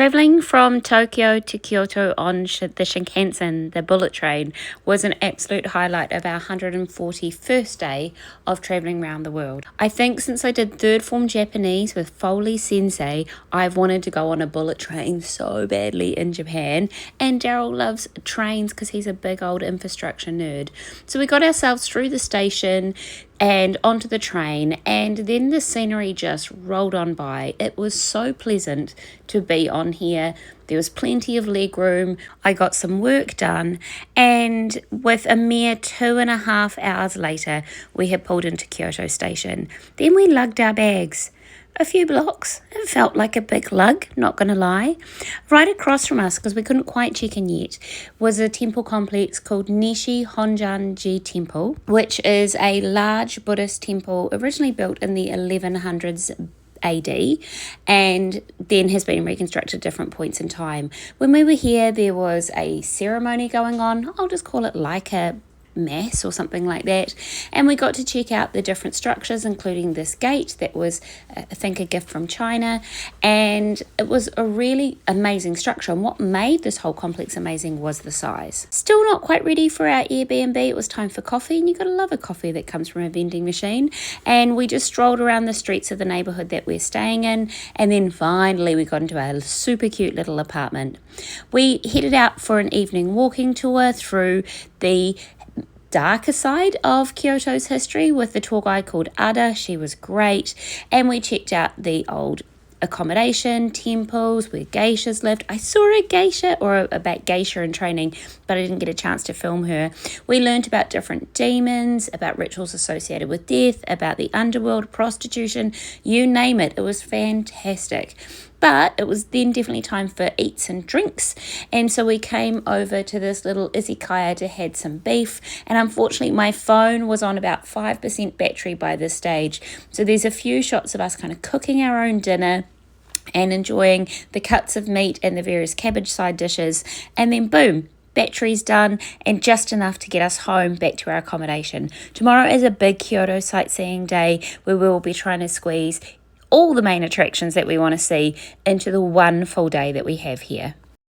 Traveling from Tokyo to Kyoto on the Shinkansen, the bullet train, was an absolute highlight of our 141st day of traveling around the world. I think since I did third form Japanese with Foley Sensei, I've wanted to go on a bullet train so badly in Japan, and Daryl loves trains because he's a big old infrastructure nerd. So we got ourselves through the station and onto the train, and then the scenery just rolled on by. It was so pleasant to be on here. There was plenty of leg room. I got some work done, and with a mere 2.5 hours later, we had pulled into Kyoto station. Then we lugged our bags. A few blocks. It felt like a big lug, not going to lie. Right across from us, because we couldn't quite check in yet, was a temple complex called Nishi Honjanji Temple, which is a large Buddhist temple originally built in the 1100s AD and then has been reconstructed at different points in time. When we were here, there was a ceremony going on. I'll just call it like a mass or something like that, and we got to check out the different structures, including this gate that was I think a gift from China, and it was a really amazing structure. And what made this whole complex amazing was the size. Still not quite ready for our Airbnb. It was time for coffee, and you gotta love a coffee that comes from a vending machine. And we just strolled around the streets of the neighborhood that we're staying in, and then finally we got into our super cute little apartment. We headed out for an evening walking tour through the darker side of Kyoto's history with the tour guide called Ada. She was great, and we checked out the old accommodation, temples where geishas lived. I saw a geisha, or about geisha in training, but I didn't get a chance to film her. We learned about different demons, about rituals associated with death, about the underworld, prostitution, you name it. It was fantastic. But it was then definitely time for eats and drinks. And so we came over to this little izakaya to have some beef. And unfortunately, my phone was on about 5% battery by this stage. So there's a few shots of us kind of cooking our own dinner and enjoying the cuts of meat and the various cabbage side dishes. And then boom, battery's done, and just enough to get us home back to our accommodation. Tomorrow is a big Kyoto sightseeing day where we will be trying to squeeze all the main attractions that we want to see into the one full day that we have here.